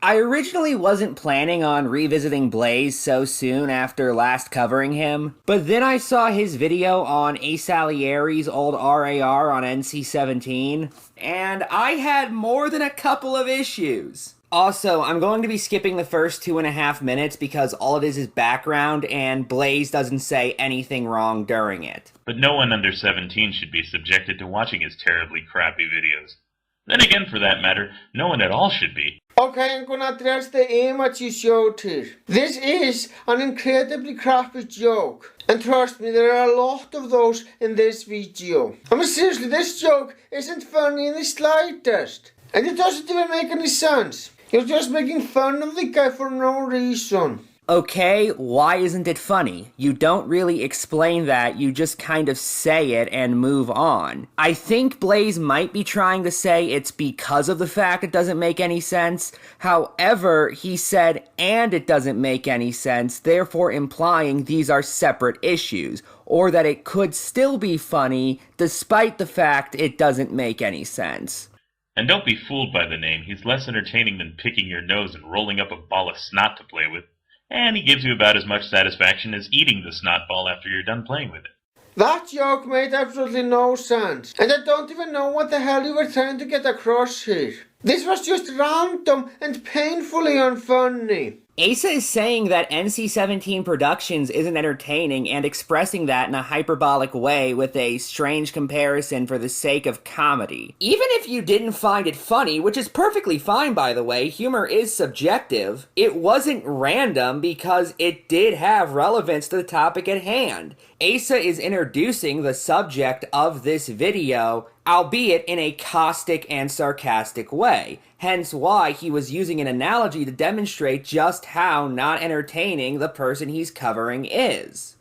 I originally wasn't planning on revisiting Blaze so soon after last covering him, but then I saw his video on Ace Salieri's old RAR on NC-17, and I had more than a couple of issues. Also, I'm going to be skipping the first 2.5 minutes because all it is background, and Blaze doesn't say anything wrong during it. But no one under 17 should be subjected to watching his terribly crappy videos. Then again, for that matter, no one at all should be. Okay, I'm gonna address the image you showed here. This is an incredibly crappy joke. And trust me, there are a lot of those in this video. I mean seriously, this joke isn't funny in the slightest. And it doesn't even make any sense. You're just making fun of the guy for no reason. Okay, why isn't it funny? You don't really explain that, you just kind of say it and move on. I think Blaze might be trying to say it's because of the fact it doesn't make any sense. However, he said, and it doesn't make any sense, therefore implying these are separate issues, or that it could still be funny despite the fact it doesn't make any sense. And don't be fooled by the name. He's less entertaining than picking your nose and rolling up a ball of snot to play with. And he gives you about as much satisfaction as eating the snot ball after you're done playing with it. That joke made absolutely no sense. And I don't even know what the hell you were trying to get across here. This was just random and painfully unfunny. Asa is saying that NC-17 Productions isn't entertaining and expressing that in a hyperbolic way with a strange comparison for the sake of comedy. Even if you didn't find it funny, which is perfectly fine by the way, humor is subjective, it wasn't random because it did have relevance to the topic at hand. Asa is introducing the subject of this video, albeit in a caustic and sarcastic way, hence why he was using an analogy to demonstrate just how not entertaining the person he's covering is.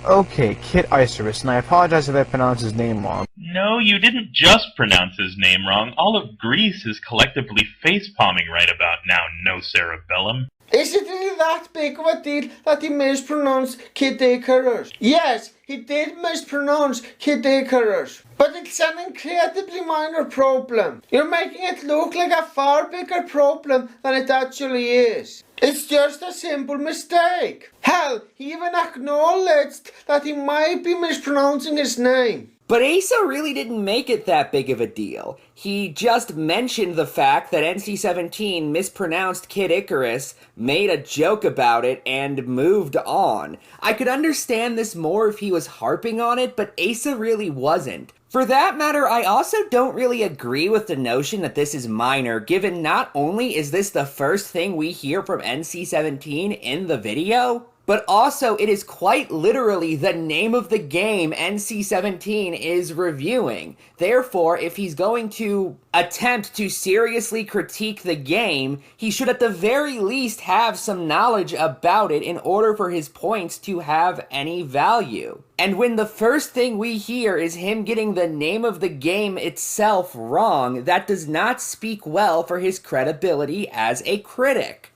Okay, Kit Icarus, and I apologize if I pronounced his name wrong. No, you didn't just pronounce his name wrong. All of Greece is collectively face-palming right about now, no cerebellum. Is it really that big of a deal that he mispronounced Kid Icarus? Yes, he did mispronounce Kid Icarus. But it's an incredibly minor problem. You're making it look like a far bigger problem than it actually is. It's just a simple mistake. Hell, he even acknowledged that he might be mispronouncing his name. But Asa really didn't make it that big of a deal. He just mentioned the fact that NC-17 mispronounced Kid Icarus, made a joke about it, and moved on. I could understand this more if he was harping on it, but Asa really wasn't. For that matter, I also don't really agree with the notion that this is minor, given not only is this the first thing we hear from NC-17 in the video, but also it is quite literally the name of the game NC-17 is reviewing. Therefore, if he's going to attempt to seriously critique the game, he should at the very least have some knowledge about it in order for his points to have any value. And when the first thing we hear is him getting the name of the game itself wrong, that does not speak well for his credibility as a critic.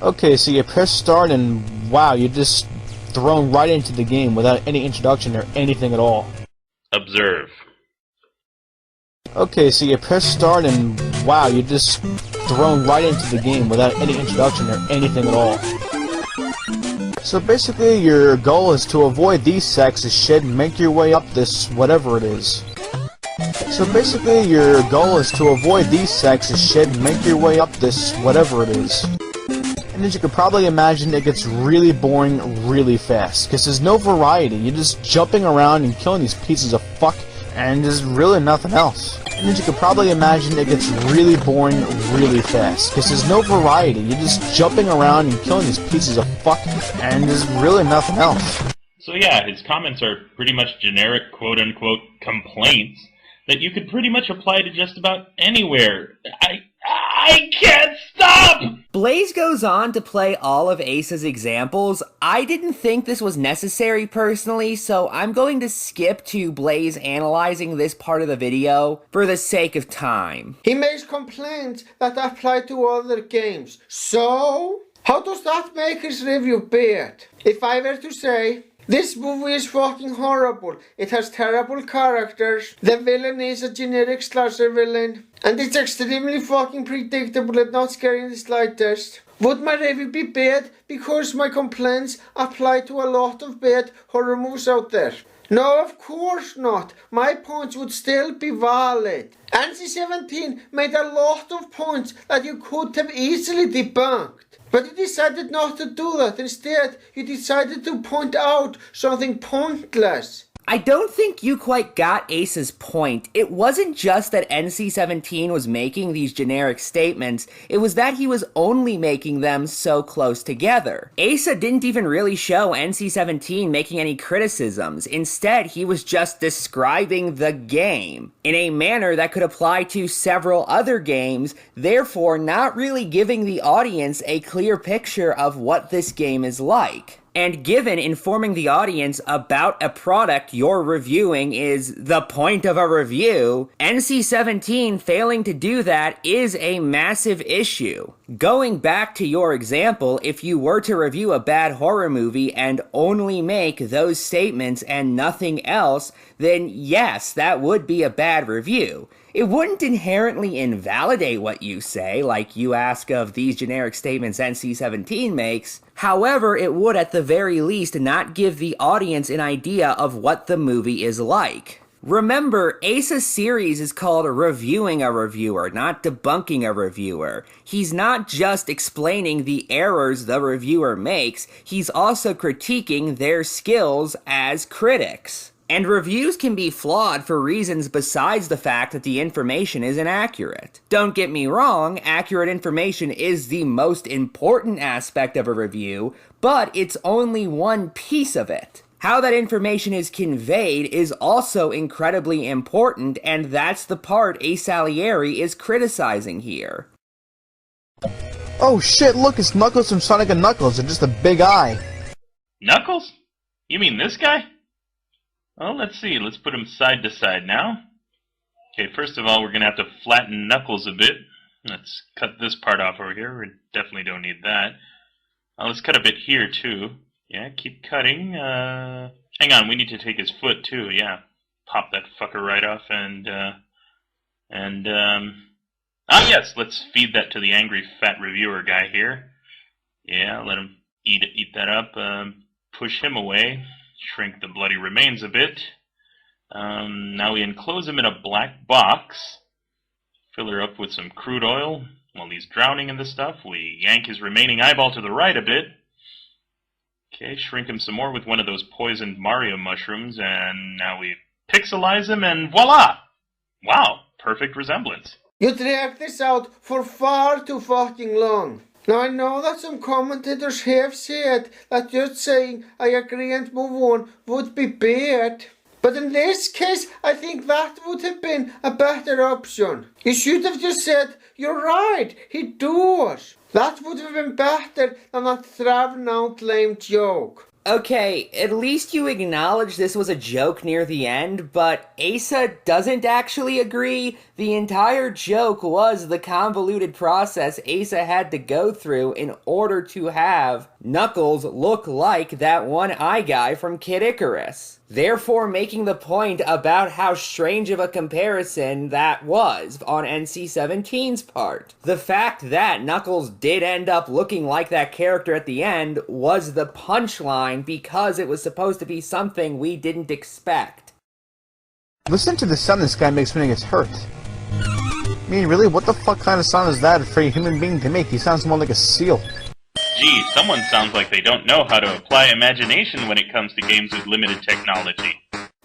Okay, so you press start and wow, you're just thrown right into the game without any introduction or anything at all. Observe. Okay, so you press start and wow, you're just thrown right into the game without any introduction or anything at all. So basically your goal is to avoid these sacks of shit and make your way up this whatever it is. So basically your goal is to avoid these sacks of shit and make your way up this whatever it is. And as you can probably imagine, it gets really boring really fast, because there's no variety. You're just jumping around and killing these pieces of fuck, and there's really nothing else. And as you can probably imagine, it gets really boring really fast, because there's no variety. You're just jumping around and killing these pieces of fuck, and there's really nothing else. So yeah, his comments are pretty much generic quote-unquote complaints that you could pretty much apply to just about anywhere. I can't stop! Blaze goes on to play all of Asa's examples. I didn't think this was necessary personally, so I'm going to skip to Blaze analyzing this part of the video for the sake of time. He makes complaints that apply to other games. So, how does that make his review bad? If I were to say, This movie is fucking horrible. It has terrible characters. The villain is a generic slasher villain. And it's extremely fucking predictable and not scary in the slightest. Would my review be bad because my complaints apply to a lot of bad horror movies out there? No, of course not. My points would still be valid. NC-17 made a lot of points that you could have easily debunked. But you decided not to do that. Instead, you decided to point out something pointless. I don't think you quite got Ace's point. It wasn't just that NC-17 was making these generic statements, it was that he was only making them so close together. Asa didn't even really show NC-17 making any criticisms. Instead, he was just describing the game in a manner that could apply to several other games, therefore not really giving the audience a clear picture of what this game is like. And given informing the audience about a product you're reviewing is the point of a review, NC-17 failing to do that is a massive issue. Going back to your example, if you were to review a bad horror movie and only make those statements and nothing else, then yes, that would be a bad review. It wouldn't inherently invalidate what you say, like you ask of these generic statements NC-17 makes. However, it would at the very least not give the audience an idea of what the movie is like. Remember, Asa's series is called Reviewing a Reviewer, not Debunking a Reviewer. He's not just explaining the errors the reviewer makes, he's also critiquing their skills as critics. And reviews can be flawed for reasons besides the fact that the information is inaccurate. Don't get me wrong, accurate information is the most important aspect of a review, but it's only one piece of it. How that information is conveyed is also incredibly important, and that's the part A. Salieri is criticizing here. Oh shit, look, it's Knuckles from Sonic & Knuckles, and just a big eye. Knuckles? You mean this guy? Well, let's see. Let's put him side to side now. Okay, first of all, we're going to have to flatten Knuckles a bit. Let's cut this part off over here. We definitely don't need that. Let's cut a bit here, too. Yeah, keep cutting. Hang on, we need to take his foot, too. Yeah, pop that fucker right off yes, let's feed that to the angry fat reviewer guy here. Yeah, let him eat that up. Push him away. Shrink the bloody remains a bit. Now we enclose him in a black box. Fill her up with some crude oil. While he's drowning in the stuff, we yank his remaining eyeball to the right a bit. Okay, shrink him some more with one of those poisoned Mario mushrooms, and now we pixelize him, and voila! Wow, perfect resemblance. You dragged this out for far too fucking long. Now I know that some commentators have said that just saying I agree and move on would be bad. But in this case, I think that would have been a better option. You should have just said, you're right, he does. That would have been better than that thrown out lame joke. Okay, at least you acknowledge this was a joke near the end, but Asa doesn't actually agree. The entire joke was the convoluted process Asa had to go through in order to have Knuckles look like that one-eye guy from Kid Icarus. Therefore making the point about how strange of a comparison that was on NC-17's part. The fact that Knuckles did end up looking like that character at the end was the punchline because it was supposed to be something we didn't expect. Listen to the sound this guy makes when he gets hurt. I mean, really, what the fuck kind of sound is that for a human being to make? He sounds more like a seal. Gee, someone sounds like they don't know how to apply imagination when it comes to games with limited technology.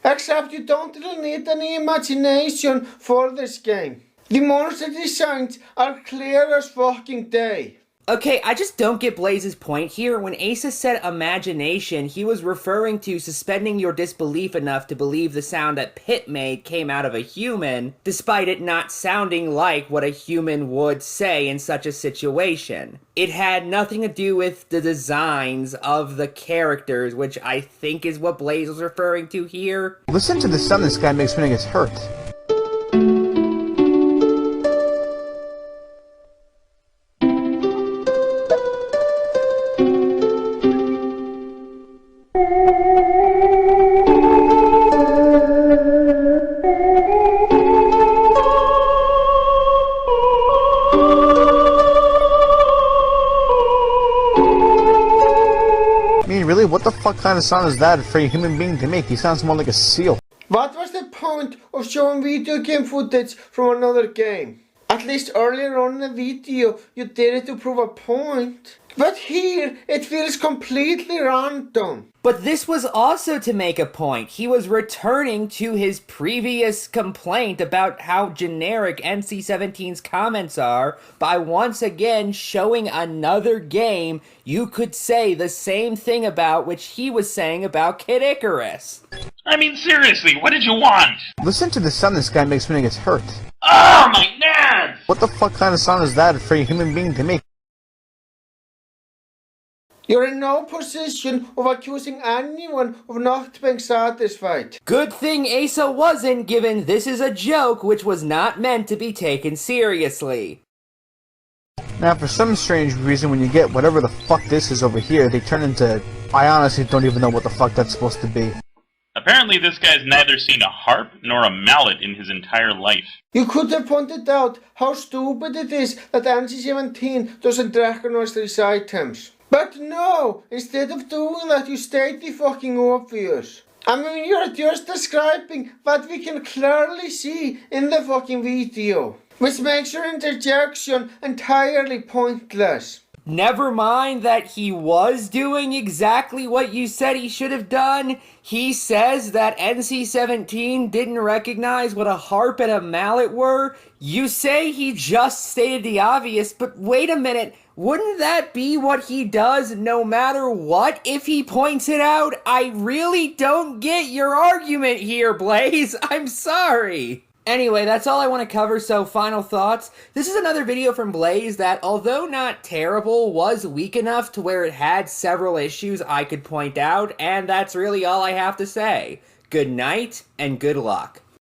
Except you don't really need any imagination for this game. The monster designs are clear as fucking day. Okay, I just don't get Blaze's point here. When Asa said imagination, he was referring to suspending your disbelief enough to believe the sound that Pit made came out of a human, despite it not sounding like what a human would say in such a situation. It had nothing to do with the designs of the characters, which I think is what Blaze was referring to here. Listen to the sound this guy makes when he gets hurt. what the fuck kind of sound is that for a human being to make? He sounds more like a seal. What was the point of showing video game footage from another game? At least earlier on in the video, you did it to prove a point. But here, it feels completely random. But this was also to make a point. He was returning to his previous complaint about how generic NC-17's comments are by once again showing another game you could say the same thing about which he was saying about Kid Icarus. I mean, seriously, what did you want? Listen to the sound this guy makes when he gets hurt. Oh, my nads! What the fuck kind of sound is that for a human being to make? You're in no position of accusing anyone of not being satisfied. Good thing Asa wasn't, given this is a joke which was not meant to be taken seriously. Now, for some strange reason, when you get whatever the fuck this is over here, they turn into... I honestly don't even know what the fuck that's supposed to be. Apparently this guy's neither seen a harp nor a mallet in his entire life. You could have pointed out how stupid it is that NC-17 doesn't recognize these items. But no, instead of doing that, you state the fucking obvious. I mean, you're just describing what we can clearly see in the fucking video, which makes your interjection entirely pointless. Never mind that he was doing exactly what you said he should have done. He says that NC-17 didn't recognize what a harp and a mallet were. You say he just stated the obvious, but wait a minute. Wouldn't that be what he does no matter what if he points it out? I really don't get your argument here, Blaze. I'm sorry. Anyway, that's all I want to cover, so final thoughts. This is another video from Blaze that, although not terrible, was weak enough to where it had several issues I could point out, and that's really all I have to say. Good night, and good luck.